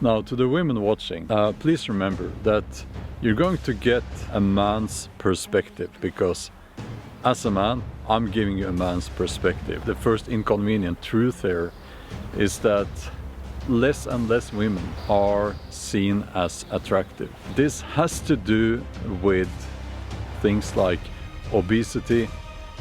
Now, to the women watching, please remember that you're going to get a man's perspective, because as a man, I'm giving you a man's perspective. The first inconvenient truth here is that less and less women are seen as attractive. This has to do with things like obesity.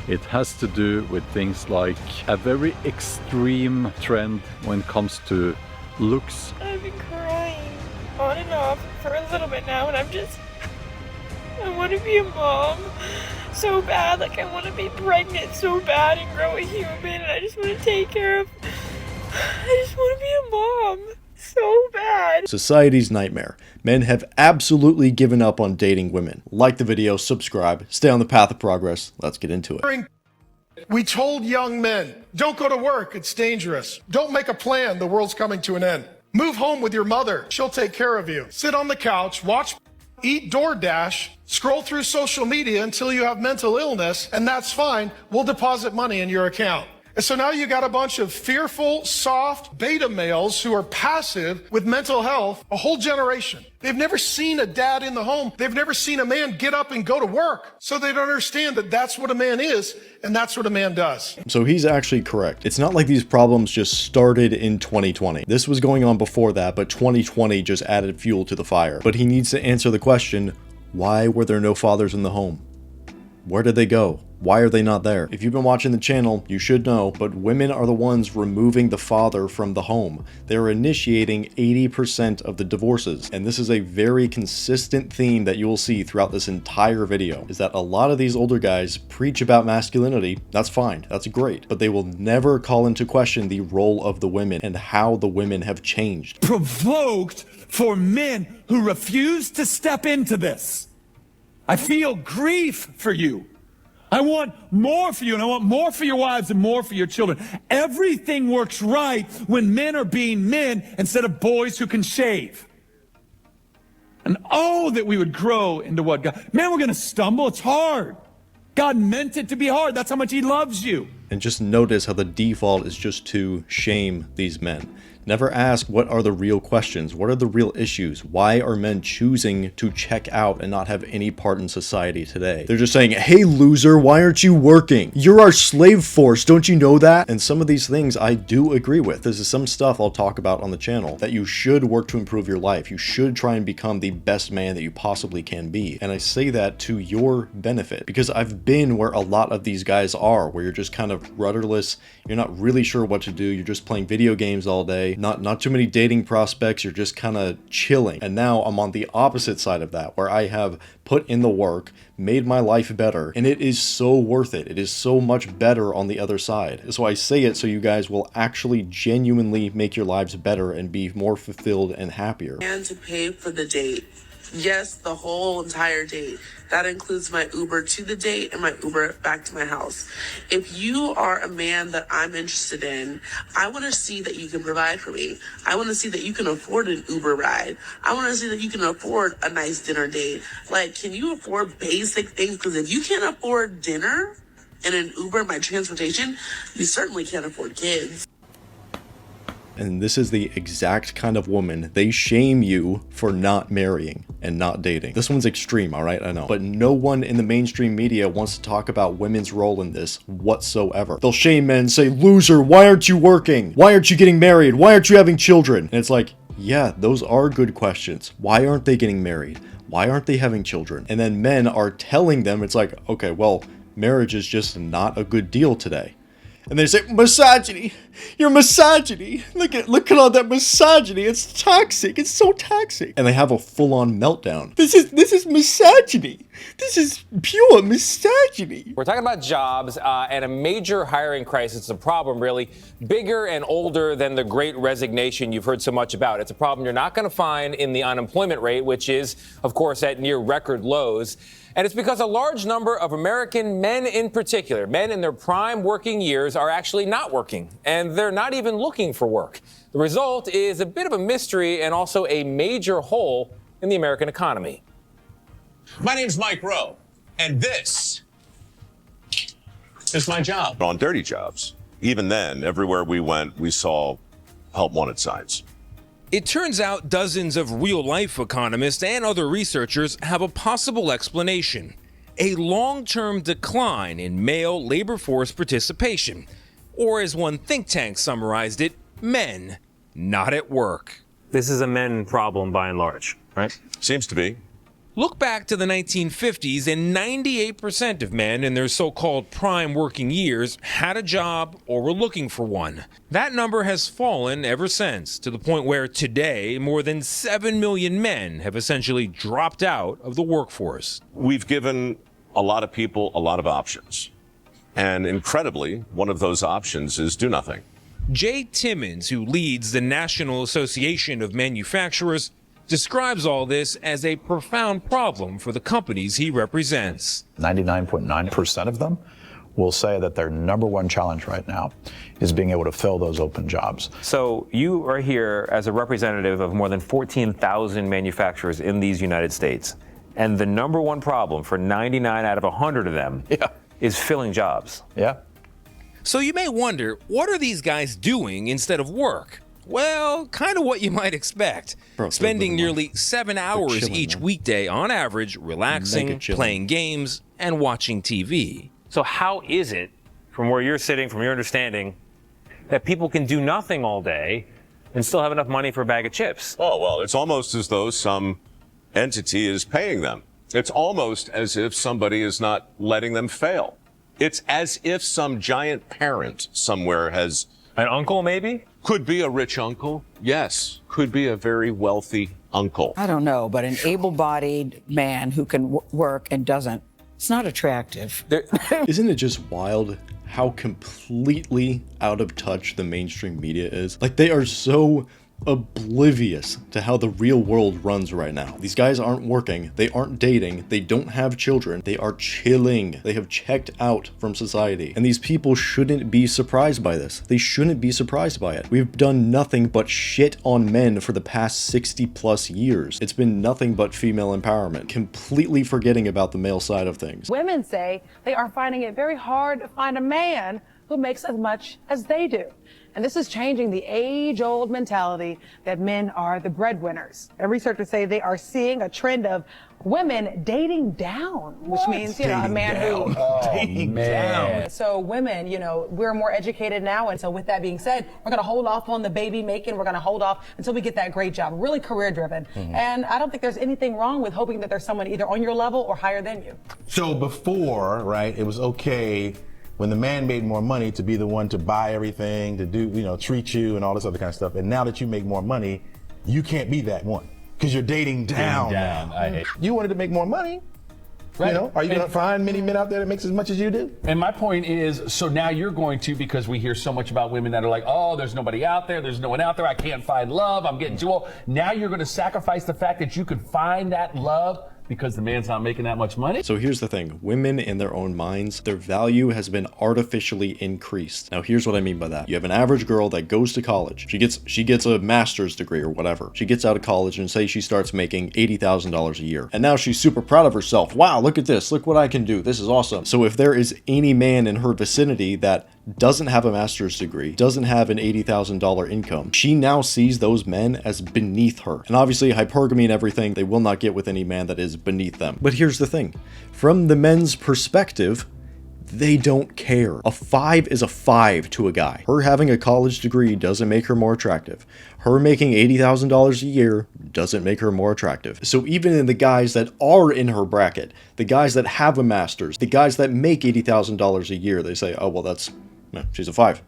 It has to do with things like a very extreme trend when it comes to looks. I've been crying on and off for a little bit now, and I want to be a mom so bad. Like, I want to be pregnant so bad and grow a human, and I just want to take care of, I just want to be a mom so bad. Society's nightmare. Men have absolutely given up on dating women. Like the video, subscribe, stay on the path of progress. Let's get into it. We told young men, don't go to work, it's dangerous. Don't make a plan, the world's coming to an end. Move home with your mother, she'll take care of you. Sit on the couch, watch, eat DoorDash, scroll through social media until you have mental illness, and that's fine, we'll deposit money in your account. And so now you got a bunch of fearful, soft beta males who are passive with mental health, a whole generation. They've never seen a dad in the home. They've never seen a man get up and go to work. So they don't understand that that's what a man is, and that's what a man does. So he's actually correct. It's not like these problems just started in 2020. This was going on before that, but 2020 just added fuel to the fire. But he needs to answer the question, why were there no fathers in the home? Where did they go? Why are they not there? If you've been watching the channel, you should know, but women are the ones removing the father from the home. They're initiating 80% of the divorces. And this is a very consistent theme that you will see throughout this entire video, is that a lot of these older guys preach about masculinity. That's fine, that's great, but they will never call into question the role of the women and how the women have changed. Provoked for men who refuse to step into this. I feel grief for you. I want more for you, and I want more for your wives and more for your children. Everything works right when men are being men instead of boys who can shave. And oh, that we would grow into what God... Man, we're going to stumble. It's hard. God meant it to be hard. That's how much he loves you. And just notice how the default is just to shame these men. Never ask what are the real questions, what are the real issues, why are men choosing to check out and not have any part in society today? They're just saying, hey loser, why aren't you working? You're our slave force, don't you know that? And some of these things I do agree with. This is some stuff I'll talk about on the channel, that you should work to improve your life. You should try and become the best man that you possibly can be. And I say that to your benefit, because I've been where a lot of these guys are, where you're just kind of rudderless, you're not really sure what to do, you're just playing video games all day, not too many dating prospects, you're just kind of chilling. And now I'm on the opposite side of that, where I have put in the work, made my life better, and it is so worth it. It is so much better on the other side. So I say it so you guys will actually genuinely make your lives better and be more fulfilled and happier. And to pay for the date. Yes, the whole entire date. That includes my Uber to the date and my Uber back to my house. If you are a man that I'm interested in, I want to see that you can provide for me. I want to see that you can afford an Uber ride. I want to see that you can afford a nice dinner date. Like, can you afford basic things? Because if you can't afford dinner and an Uber, my transportation, you certainly can't afford kids. And this is the exact kind of woman they shame you for not marrying and not dating. This one's extreme, all right, I know. But no one in the mainstream media wants to talk about women's role in this whatsoever. They'll shame men, say, loser, why aren't you working? Why aren't you getting married? Why aren't you having children? And it's like, yeah, those are good questions. Why aren't they getting married? Why aren't they having children? And then men are telling them, it's like, okay, well, marriage is just not a good deal today. And they say, misogyny, you're misogyny. Look at all that misogyny. It's toxic. It's so toxic. And they have a full-on meltdown. This is misogyny. This is pure misogyny. We're talking about jobs and a major hiring crisis. It's a problem, really, bigger and older than the great resignation you've heard so much about. It's a problem you're not going to find in the unemployment rate, which is, of course, at near record lows. And it's because a large number of American men in particular, men in their prime working years, are actually not working, and they're not even looking for work. The result is a bit of a mystery and also a major hole in the American economy. My name's Mike Rowe, and this is my job. On dirty jobs, even then, everywhere we went, we saw help wanted signs. It turns out dozens of real-life economists and other researchers have a possible explanation: a long-term decline in male labor force participation, or as one think tank summarized it, men not at work. This is a men problem by and large, right? Seems to be. Look back to the 1950s, and 98% of men in their so-called prime working years had a job or were looking for one. That number has fallen ever since, to the point where today more than 7 million men have essentially dropped out of the workforce. We've given a lot of people a lot of options. And incredibly, one of those options is do nothing. Jay Timmons, who leads the National Association of Manufacturers, describes all this as a profound problem for the companies he represents. 99.9% of them will say that their number one challenge right now is being able to fill those open jobs. So you are here as a representative of more than 14,000 manufacturers in these United States. And the number one problem for 99 out of 100 of them is filling jobs. Yeah. So you may wonder, what are these guys doing instead of work? Well, kind of what you might expect. Spending nearly 7 hours each weekday on average relaxing, playing games, and watching TV. So how is it, from where you're sitting, from your understanding, that people can do nothing all day and still have enough money for a bag of chips? Oh, well, it's almost as though some entity is paying them. It's almost as if somebody is not letting them fail. It's as if some giant parent somewhere has... An uncle, maybe? Could be a rich uncle. Yes. Could be a very wealthy uncle. I don't know, but an able-bodied man who can work and doesn't, it's not attractive. Isn't it just wild how completely out of touch the mainstream media is? Like, they are so oblivious to how the real world runs right now. These guys aren't working, they aren't dating, they don't have children, they are chilling. They have checked out from society. And these people shouldn't be surprised by this. They shouldn't be surprised by it. We've done nothing but shit on men for the past 60 plus years. It's been nothing but female empowerment, completely forgetting about the male side of things. Women say they are finding it very hard to find a man who makes as much as they do. And this is changing the age-old mentality that men are the breadwinners. And researchers say they are seeing a trend of women dating down, which means, a man who... Dating down. So women, we're more educated now. And so with that being said, we're going to hold off on the baby making. We're going to hold off until we get that great job. Really career driven. And I don't think there's anything wrong with hoping that there's someone either on your level or higher than you. So before, right, it was okay when the man made more money to be the one to buy everything, to do, treat you and all this other kind of stuff. And now that you make more money, you can't be that one because you're dating down. You wanted to make more money. Right. Are you going to find many men out there that makes as much as you do? And my point is, so now you're going to, because we hear so much about women that are like, oh, there's nobody out there, there's no one out there, I can't find love, I'm getting too old. Now you're going to sacrifice the fact that you could find that love because the man's not making that much money? So here's the thing. Women, in their own minds, their value has been artificially increased. Now here's what I mean by that. You have an average girl that goes to college. She gets a master's degree or whatever. She gets out of college and say she starts making $80,000 a year. And now she's super proud of herself. Wow, look at this. Look what I can do. This is awesome. So if there is any man in her vicinity that doesn't have a master's degree, doesn't have an $80,000 income, she now sees those men as beneath her. And obviously hypergamy and everything, they will not get with any man that is beneath them. But here's the thing. From the men's perspective, they don't care. A 5 is a 5 to a guy. Her having a college degree doesn't make her more attractive. Her making $80,000 a year doesn't make her more attractive. So even in the guys that are in her bracket, the guys that have a master's, the guys that make $80,000 a year, they say, oh, well, she's a 5.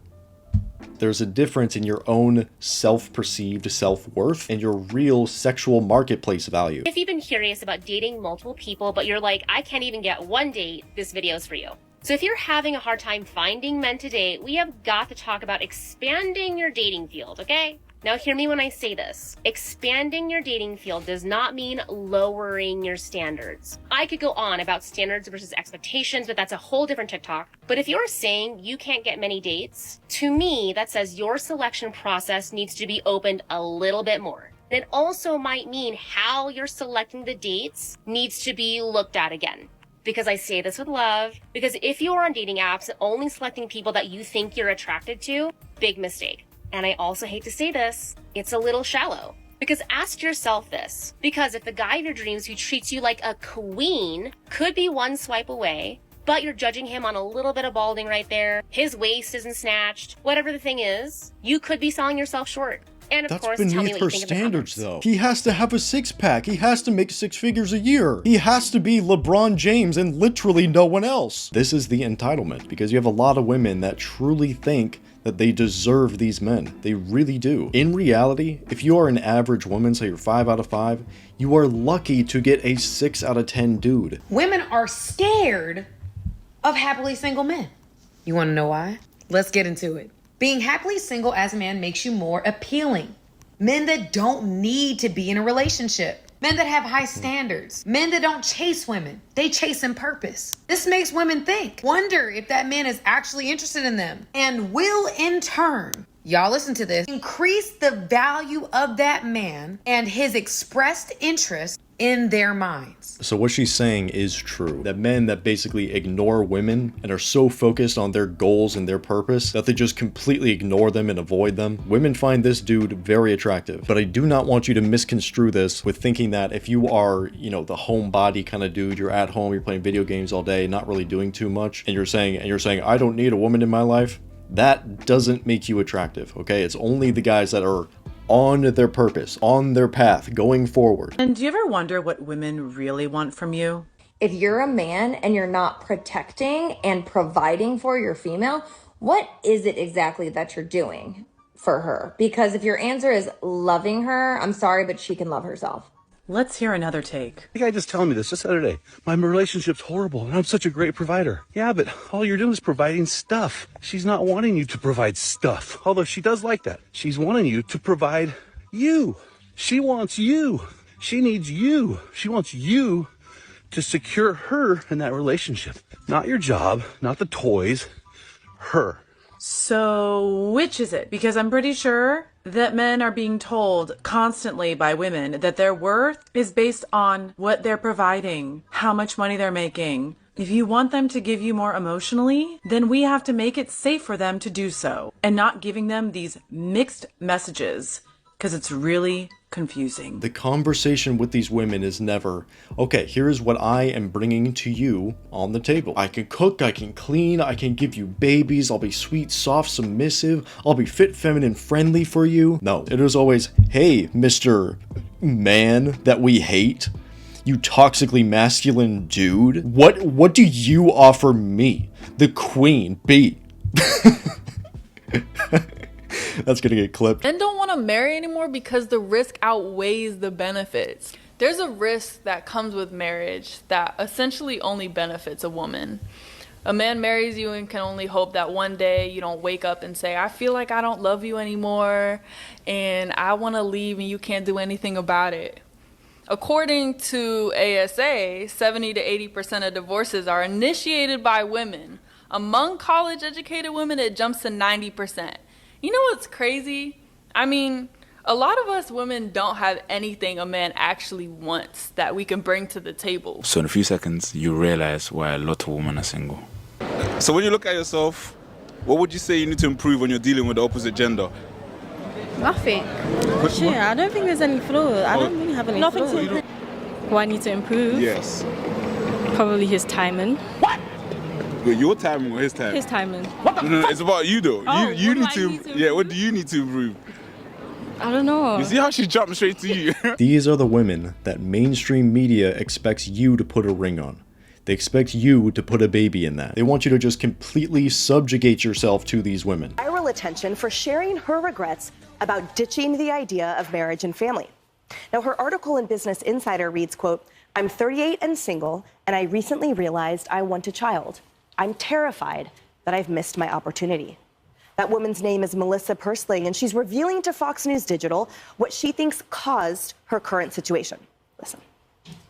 There's a difference in your own self-perceived self-worth and your real sexual marketplace value. If you've been curious about dating multiple people, but you're like, I can't even get one date, this video is for you. So if you're having a hard time finding men to date, we have got to talk about expanding your dating field, okay? Now hear me when I say this. Expanding your dating field does not mean lowering your standards. I could go on about standards versus expectations, but that's a whole different TikTok. But if you're saying you can't get many dates, to me, that says your selection process needs to be opened a little bit more. It also might mean how you're selecting the dates needs to be looked at again. Because I say this with love, because if you are on dating apps only selecting people that you think you're attracted to, big mistake. And I also hate to say this, it's a little shallow. Because ask yourself this, because if the guy of your dreams who treats you like a queen could be one swipe away, but you're judging him on a little bit of balding right there, his waist isn't snatched, whatever the thing is, you could be selling yourself short. And of That's course, tell me beneath what her you think of the standards, comments. though. He has to have a six-pack. He has to make 6 figures a year. He has to be LeBron James and literally no one else. This is the entitlement, because you have a lot of women that truly think that they deserve these men. They really do. In reality, if you are an average woman, say you're 5 out of 5, you are lucky to get a 6 out of 10 dude. Women are scared of happily single men. You want to know why? Let's get into it. Being happily single as a man makes you more appealing. Men that don't need to be in a relationship. Men that have high standards. Men that don't chase women. They chase in purpose. This makes women think, wonder if that man is actually interested in them, and will in turn, y'all listen to this, increase the value of that man and his expressed interest in their minds. So what she's saying is true. That men that basically ignore women and are so focused on their goals and their purpose that they just completely ignore them and avoid them. Women find this dude very attractive. But I do not want you to misconstrue this with thinking that if you are, you know, the homebody kind of dude, you're at home, you're playing video games all day, not really doing too much, and you're saying, I don't need a woman in my life. That doesn't make you attractive, okay? It's only the guys that are on their purpose, on their path, going forward. And do you ever wonder what women really want from you? If you're a man and you're not protecting and providing for your female, what is it exactly that you're doing for her? Because if your answer is loving her, I'm sorry, but she can love herself. Let's hear another take. The guy just telling me this just the other day. My relationship's horrible and I'm such a great provider. Yeah, but all you're doing is providing stuff. She's not wanting you to provide stuff, although she does like that. She's wanting you to provide you. She wants you. She needs you. She wants you to secure her in that relationship. Not your job, not the toys, her. So which is it? Because I'm pretty sure that men are being told constantly by women that their worth is based on what they're providing, how much money they're making. If you want them to give you more emotionally, then we have to make it safe for them to do so and not giving them these mixed messages because it's really confusing. The conversation with these women is never, okay, here's what I am bringing to you on the table. I can cook, I can clean, I can give you babies, I'll be sweet, soft, submissive, I'll be fit, feminine, friendly for you. No, it is always, hey, Mr. Man that we hate, you toxically masculine dude, what do you offer me, the queen bee? That's gonna get clipped. Men don't want to marry anymore because the risk outweighs the benefits. There's a risk that comes with marriage that essentially only benefits a woman. A man marries you and can only hope that one day you don't wake up and say, I feel like I don't love you anymore and I want to leave and you can't do anything about it. According to ASA, 70 to 80% of divorces are initiated by women. Among college-educated women, it jumps to 90%. You know what's crazy? I mean, a lot of us women don't have anything a man actually wants that we can bring to the table. So in a few seconds, you realize why a lot of women are single. So when you look at yourself, what would you say you need to improve when you're dealing with the opposite gender? Nothing. Yeah, I don't think there's any flaws. I don't really have any flaws. What I need to improve? Yes. Probably his timing. What? Your timing or his timing? His timing. No, it's about you though. Oh, you need to. Yeah, what do you need to improve? I don't know. You see how she jumped straight to you? These are the women that mainstream media expects you to put a ring on. They expect you to put a baby in that. They want you to just completely subjugate yourself to these women. Viral attention for sharing her regrets about ditching the idea of marriage and family. Now, her article in Business Insider reads, quote, I'm 38 and single, and I recently realized I want a child. I'm terrified that I've missed my opportunity. That woman's name is Melissa Persling, and she's revealing to Fox News Digital what she thinks caused her current situation. Listen.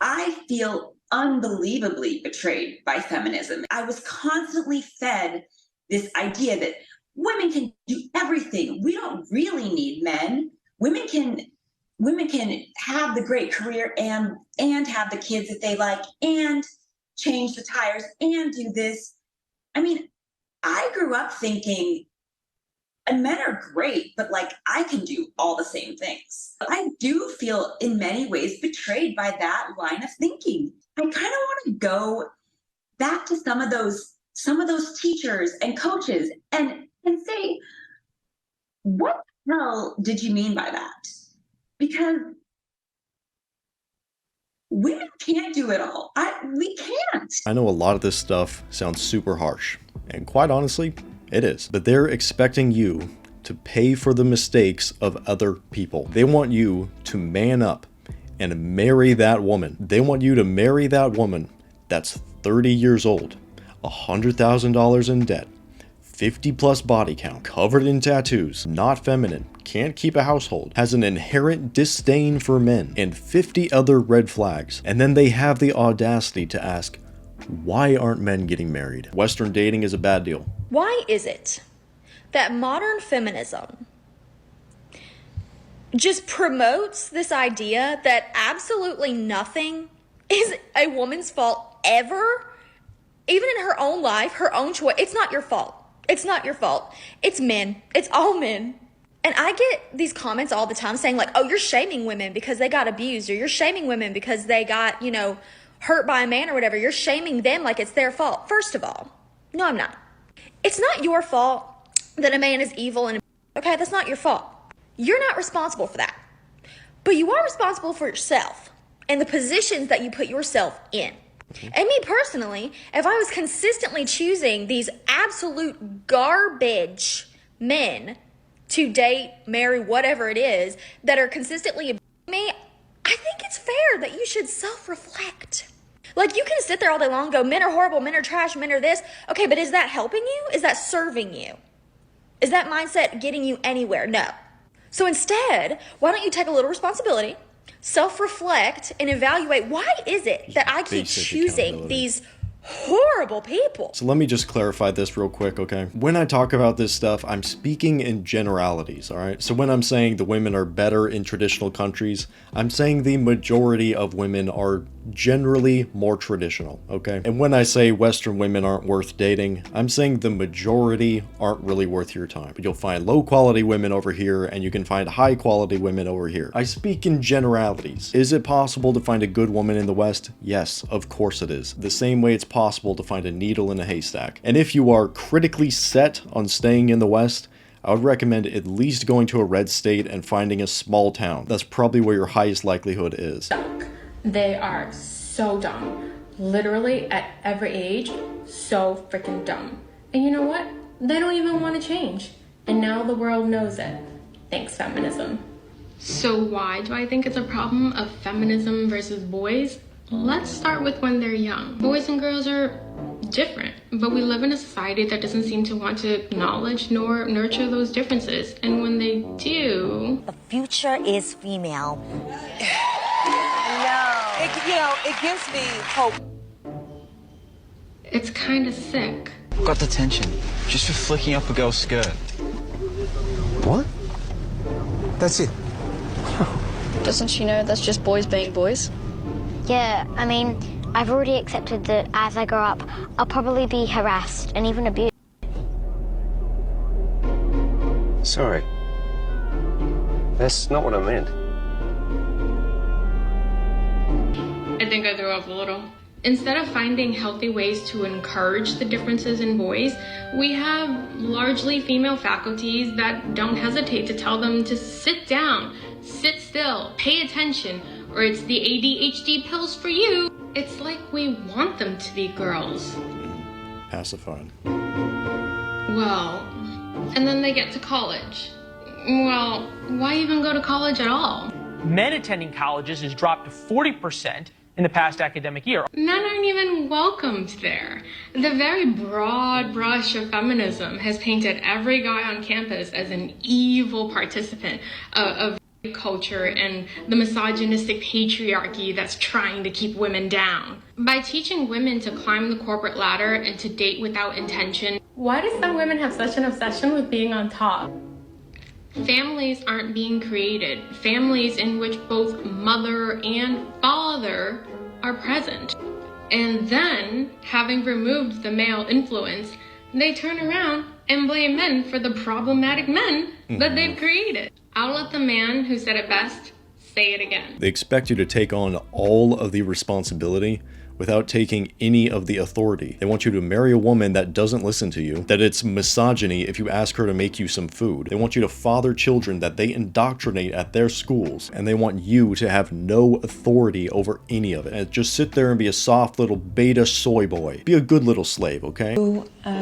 I feel unbelievably betrayed by feminism. I was constantly fed this idea that women can do everything. We don't really need men. Women can have the great career and have the kids that they like and change the tires and do this. I mean, I grew up thinking And men are great, but like I can do all the same things. I do feel in many ways betrayed by that line of thinking. I kind of want to go back to some of those teachers and coaches and say, what the hell did you mean by that? Because women can't do it all. We can't. I know a lot of this stuff sounds super harsh, and quite honestly, it is. But they're expecting you to pay for the mistakes of other people. They want you to man up and marry that woman. They want you to marry that woman that's 30 years old, $100,000 in debt, 50 plus body count, covered in tattoos, not feminine, can't keep a household, has an inherent disdain for men, and 50 other red flags. And then they have the audacity to ask, why aren't men getting married? Western dating is a bad deal. Why is it that modern feminism just promotes this idea that absolutely nothing is a woman's fault ever? Even in her own life, her own choice, it's not your fault. It's not your fault. It's men. It's all men. And I get these comments all the time saying like, oh, you're shaming women because they got abused, or you're shaming women because they got, hurt by a man or whatever. You're shaming them like it's their fault. First of all, no, I'm not. It's not your fault that a man is evil and okay, that's not your fault. You're not responsible for that. But you are responsible for yourself and the positions that you put yourself in. And me personally, if I was consistently choosing these absolute garbage men to date, marry, whatever it is, that are consistently abusing me, I think it's fair that you should self-reflect. Like, you can sit there all day long and go, men are horrible, men are trash, men are this. Okay, but is that helping you? Is that serving you? Is that mindset getting you anywhere? No. So instead, why don't you take a little responsibility, self-reflect, and evaluate, why is it that I keep choosing these horrible people? So let me just clarify this real quick, okay? When I talk about this stuff, I'm speaking in generalities, all right? So when I'm saying the women are better in traditional countries, I'm saying the majority of women are generally more traditional, okay? And when I say Western women aren't worth dating, I'm saying the majority aren't really worth your time. But you'll find low quality women over here, and you can find high quality women over here. I speak in generalities. Is it possible to find a good woman in the West? Yes, of course it is. The same way it's possible to find a needle in a haystack. And if you are critically set on staying in the West, I would recommend at least going to a red state and finding a small town. That's probably where your highest likelihood is. They are so dumb. Literally at every age, so freaking dumb. And you know what? They don't even want to change. And now the world knows it. Thanks, feminism. So why do I think it's a problem of feminism versus boys? Let's start with when they're young. Boys and girls are different, but we live in a society that doesn't seem to want to acknowledge nor nurture those differences. And when they do... The future is female. It gives me hope. It's kind of sick. Got detention just for flicking up a girl's skirt. What? That's it. Doesn't she know that's just boys being boys? Yeah, I mean, I've already accepted that as I grow up, I'll probably be harassed and even abused. Sorry. That's not what I meant. I think I threw up a little. Instead of finding healthy ways to encourage the differences in boys, we have largely female faculties that don't hesitate to tell them to sit down, sit still, pay attention, or it's the ADHD pills for you. It's like we want them to be girls. Pacified. Well, and then they get to college. Well, why even go to college at all? Men attending colleges has dropped to 40% in the past academic year. Men aren't even welcomed there. The very broad brush of feminism has painted every guy on campus as an evil participant of culture and the misogynistic patriarchy that's trying to keep women down. By teaching women to climb the corporate ladder and to date without intention, why do some women have such an obsession with being on top? Families aren't being created. Families in which both mother and father are present. And then, having removed the male influence, they turn around and blame men for the problematic men that they've created. I'll let the man who said it best say it again. They expect you to take on all of the responsibility without taking any of the authority. They want you to marry a woman that doesn't listen to you, that it's misogyny if you ask her to make you some food. They want you to father children that they indoctrinate at their schools, and they want you to have no authority over any of it. And just sit there and be a soft little beta soy boy. Be a good little slave, okay?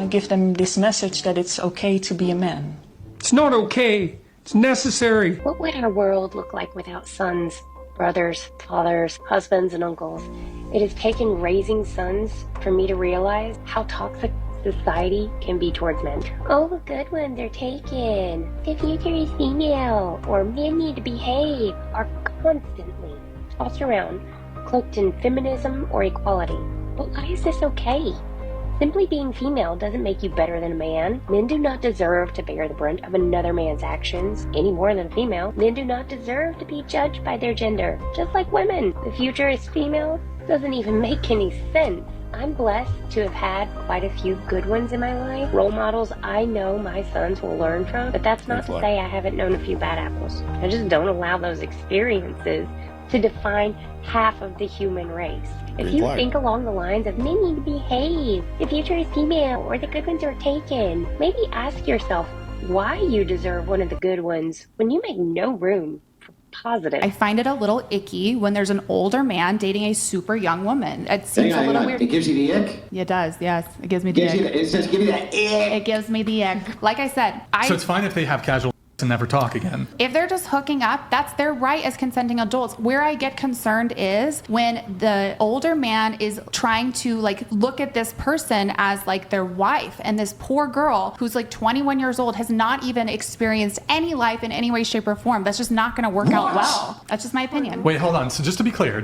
Give them this message that it's okay to be a man. It's not okay. It's necessary. What would our world look like without sons, brothers, fathers, husbands, and uncles? It has taken raising sons for me to realize how toxic society can be towards men. Oh, the good ones are taken. The future is female, or men need to behave, are constantly tossed around, cloaked in feminism or equality. But why is this okay? Simply being female doesn't make you better than a man. Men do not deserve to bear the brunt of another man's actions any more than a female. Men do not deserve to be judged by their gender, just like women. The future is female doesn't even make any sense. I'm blessed to have had quite a few good ones in my life, role models I know my sons will learn from, but that's not to say I haven't known a few bad apples. I just don't allow those experiences to define half of the human race. If you think along the lines of men need to behave, the future is female, or the good ones are taken, maybe ask yourself why you deserve one of the good ones when you make no room for positive. I find it a little icky when there's an older man dating a super young woman. It seems a little weird. It gives you the ick? It does, yes. It gives me the ick. It says give me that ick. It gives me the ick. Like I said, So it's fine if they have casual and never talk again. if they're just hooking up, that's their right as consenting adults. Where I get concerned is when the older man is trying to like look at this person as like their wife, and this poor girl who's like 21 years old has not even experienced any life in any way, shape, or form. That's just not going to work out well. That's just my opinion. Wait, hold on. So just to be clear,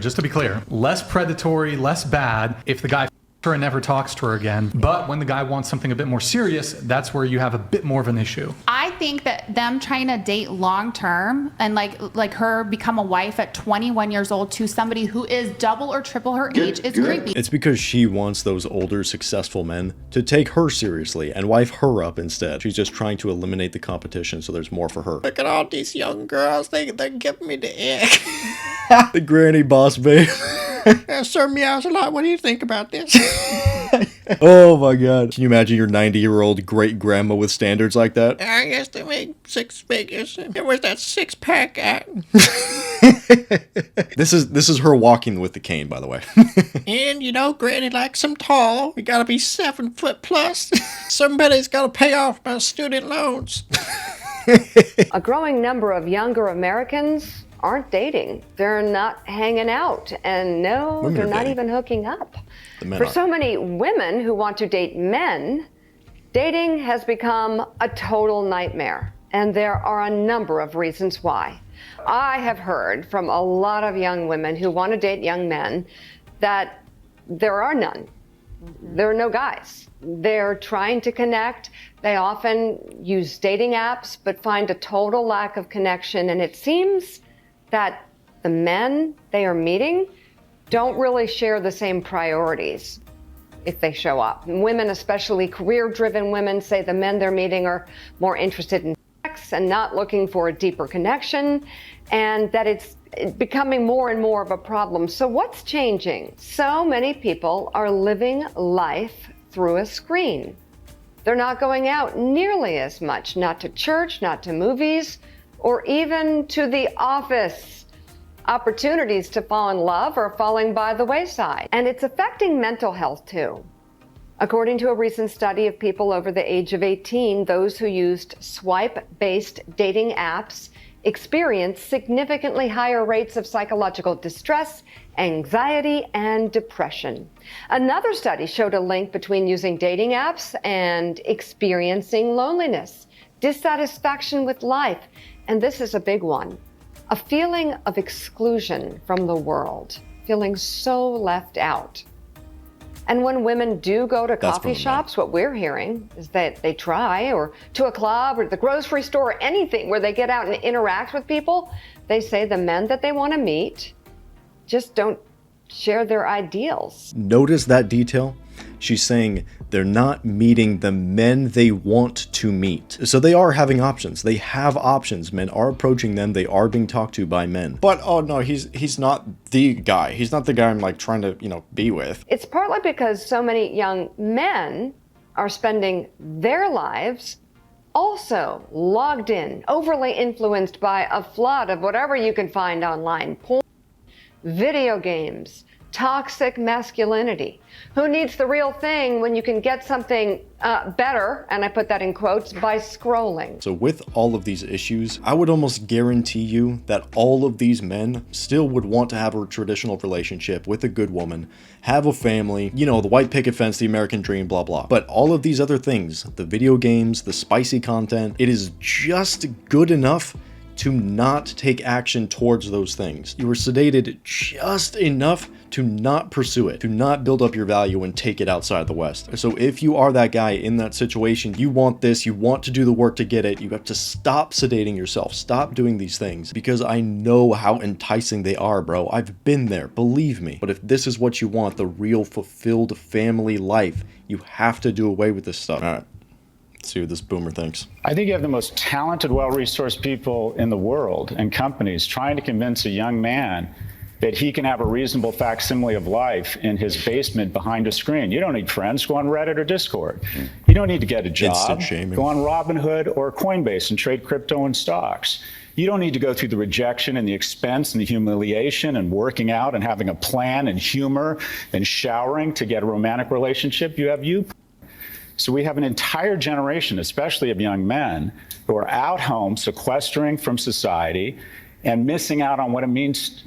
less predatory, less bad if the guy her and never talks to her again. But when the guy wants something a bit more serious, that's where you have a bit more of an issue. I think that them trying to date long term and like her become a wife at 21 years old to somebody who is double or triple her age is creepy. It's because she wants those older, successful men to take her seriously and wife her up instead. She's just trying to eliminate the competition so there's more for her. Look at all these young girls. They're giving me the ick. The granny boss babe. Sir Meows a lot. What do you think about this? Oh my god. Can you imagine your 90-year-old great-grandma with standards like that? I guess they make 6 figures. Where's that 6-pack at? This is her walking with the cane, by the way. And you know, Granny likes them tall. We gotta be 7 foot plus. Somebody's gotta pay off my student loans. A growing number of younger Americans aren't dating. They're not hanging out. And no, Women they're are not dating. even hooking up. The men For are. so many women who want to date men, dating has become a total nightmare. And there are a number of reasons why. I have heard from a lot of young women who want to date young men that there are none. There are no guys. They're trying to connect. They often use dating apps, but find a total lack of connection. And it seems that the men they are meeting don't really share the same priorities if they show up. And women, especially career-driven women, say the men they're meeting are more interested in sex and not looking for a deeper connection, and that it's becoming more and more of a problem. So what's changing? So many people are living life through a screen. They're not going out nearly as much, not to church, not to movies, or even to the office. Opportunities to fall in love are falling by the wayside. And it's affecting mental health too. According to a recent study of people over the age of 18, those who used swipe-based dating apps experienced significantly higher rates of psychological distress, anxiety, and depression. Another study showed a link between using dating apps and experiencing loneliness, dissatisfaction with life, and this is a big one, a feeling of exclusion from the world, feeling so left out. And when women do go to coffee shops, what we're hearing is that they try, or to a club or the grocery store or anything where they get out and interact with people, they say the men that they want to meet just don't share their ideals. Notice that detail? She's saying they're not meeting the men they want to meet. So they are having options. They have options. Men are approaching them. They are being talked to by men. But, oh no, he's not the guy. He's not the guy I'm like trying to, be with. It's partly because so many young men are spending their lives also logged in, overly influenced by a flood of whatever you can find online. Porn, video games, toxic masculinity. Who needs the real thing when you can get something better, and I put that in quotes, by scrolling? So with all of these issues, I would almost guarantee you that all of these men still would want to have a traditional relationship with a good woman, have a family, the white picket fence, the American dream, blah, blah. But all of these other things, the video games, the spicy content, it is just good enough to not take action towards those things. You were sedated just enough to not pursue it, to not build up your value and take it outside the West. So if you are that guy in that situation, you want this, you want to do the work to get it, you have to stop sedating yourself, stop doing these things, because I know how enticing they are, bro. I've been there, believe me. But if this is what you want, the real fulfilled family life, you have to do away with this stuff. All right. See what this boomer thinks. I think you have the most talented, well-resourced people in the world and companies trying to convince a young man that he can have a reasonable facsimile of life in his basement behind a screen. You don't need friends. Go on Reddit or Discord. You don't need to get a job. Instant shaming. Go on Robinhood or Coinbase and trade crypto and stocks. You don't need to go through the rejection and the expense and the humiliation and working out and having a plan and humor and showering to get a romantic relationship. You have you. So we have an entire generation, especially of young men, who are out home sequestering from society and missing out on what it means.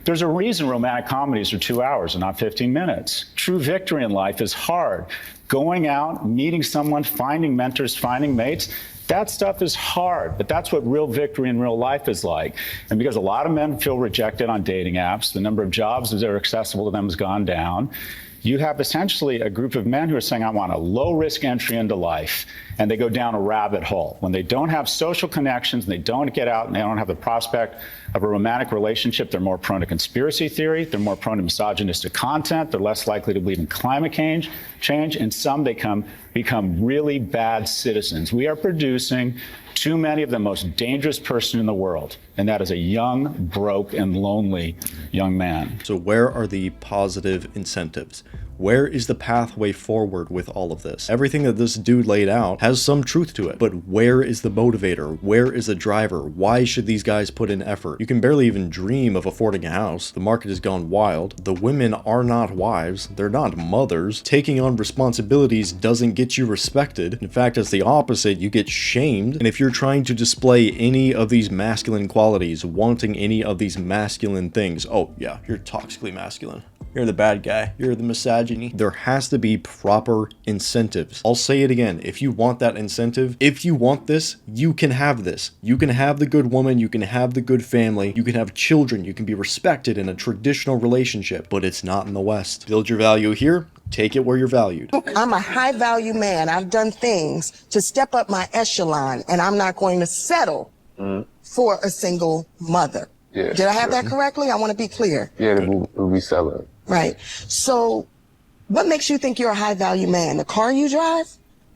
There's a reason romantic comedies are 2 hours and not 15 minutes. True victory in life is hard. Going out, meeting someone, finding mentors, finding mates, that stuff is hard, but that's what real victory in real life is like. And because a lot of men feel rejected on dating apps, the number of jobs that are accessible to them has gone down. You have essentially a group of men who are saying, I want a low-risk entry into life, and they go down a rabbit hole. When they don't have social connections, and they don't get out, and they don't have the prospect of a romantic relationship, they're more prone to conspiracy theory, they're more prone to misogynistic content, they're less likely to believe in climate change, and some they become really bad citizens. We are producing too many of the most dangerous person in the world, and that is a young, broke, and lonely young man. So where are the positive incentives? Where is the pathway forward with all of this? Everything that this dude laid out has some truth to it, but where is the motivator? Where is the driver? Why should these guys put in effort? You can barely even dream of affording a house. The market has gone wild. The women are not wives. They're not mothers. Taking on responsibilities doesn't get you respected. In fact, it's the opposite. You get shamed. And if you're trying to display any of these masculine qualities, wanting any of these masculine things, oh yeah, you're toxically masculine. You're the bad guy. You're the misogyny. There has to be proper incentives. I'll say it again. If you want that incentive, if you want this, you can have this. You can have the good woman. You can have the good family. You can have children. You can be respected in a traditional relationship, but it's not in the West. Build your value here. Take it where you're valued. I'm a high value man. I've done things to step up my echelon, and I'm not going to settle for a single mother. Yeah, Did I have that correctly? I want to be clear. Yeah, we'll be selling. Right. So what makes you think you're a high value man? The car you drive?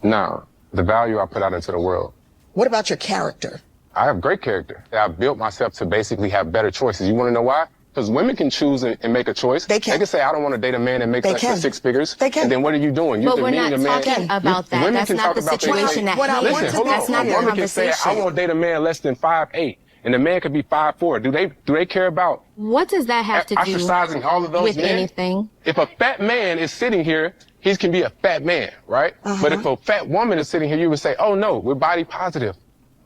No, the value I put out into the world. What about your character? I have great character. I've built myself to basically have better choices. You want to know why? Because women can choose and make a choice. They can say, I don't want to date a man that makes like 6 figures. They can. And then what are you doing? You're but we're not talking about that. That's not the situation that Listen, that's not the woman can say, I won't date a man less than 5'8". And the man could be 5'4". Do they care about what does that have to do ostracizing all of those with men? anything? If a fat man is sitting here, he can be a fat man, right? But if a fat woman is sitting here, you would say, oh no, we're body positive.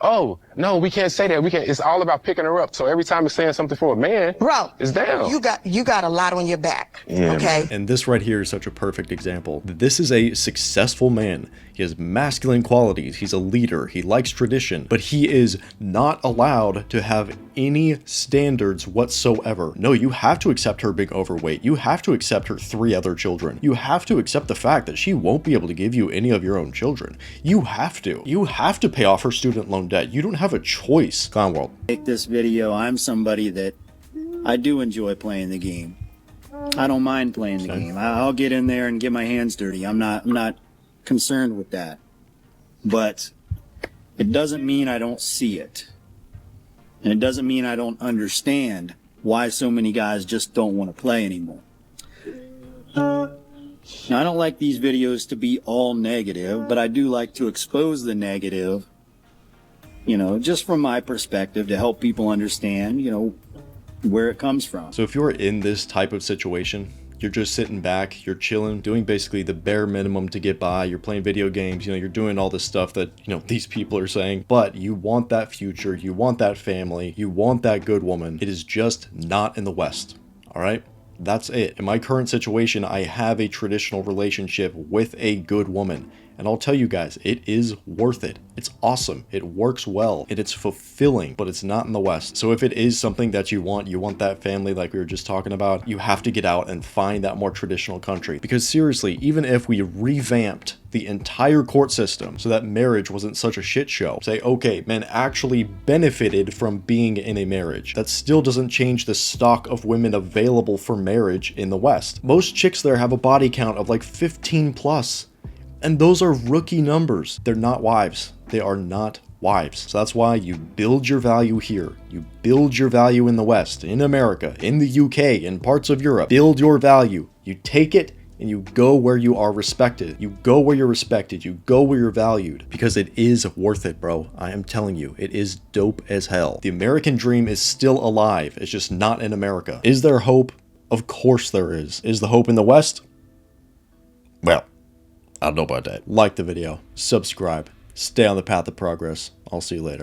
Oh no, we can't say that. We can't. It's all about picking her up. So every time it's saying something for a man, bro, it's down. You got a lot on your back. Yeah, okay. And this right here is such a perfect example. This is a successful man. He has masculine qualities. He's a leader. He likes tradition, but he is not allowed to have any standards whatsoever. No, you have to accept her being overweight. You have to accept her 3 other children. You have to accept the fact that she won't be able to give you any of your own children. You have to. You have to pay off her student loan debt. You don't have a choice. Clown World. Make this video. I'm somebody that I do enjoy playing the game. I don't mind playing the game. I'll get in there and get my hands dirty. I'm not concerned with that. But it doesn't mean I don't see it. And it doesn't mean I don't understand why so many guys just don't want to play anymore. Now, I don't like these videos to be all negative, but I do like to expose the negative, you know, just from my perspective to help people understand, you know, where it comes from. So if you're in this type of situation, you're just sitting back, you're chilling, doing basically the bare minimum to get by, you're playing video games, you know, you're doing all this stuff that, you know, these people are saying, but you want that future, you want that family, you want that good woman. It is just not in the West, all right? That's it. In my current situation, I have a traditional relationship with a good woman. And I'll tell you guys, it is worth it. It's awesome. It works well and it's fulfilling, but it's not in the West. So if it is something that you want that family like we were just talking about, you have to get out and find that more traditional country. Because seriously, even if we revamped the entire court system so that marriage wasn't such a shit show, say, okay, men actually benefited from being in a marriage, that still doesn't change the stock of women available for marriage in the West. Most chicks there have a body count of like 15 plus. And those are rookie numbers. They're not wives. They are not wives. So that's why you build your value here. You build your value in the West, in America, in the UK, in parts of Europe. Build your value. You take it and you go where you are respected. You go where you're respected. You go where you're valued. Because it is worth it, bro. I am telling you, it is dope as hell. The American dream is still alive. It's just not in America. Is there hope? Of course there is. Is the hope in the West? Well, I don't know about that. Like the video, subscribe, stay on the path of progress. I'll see you later.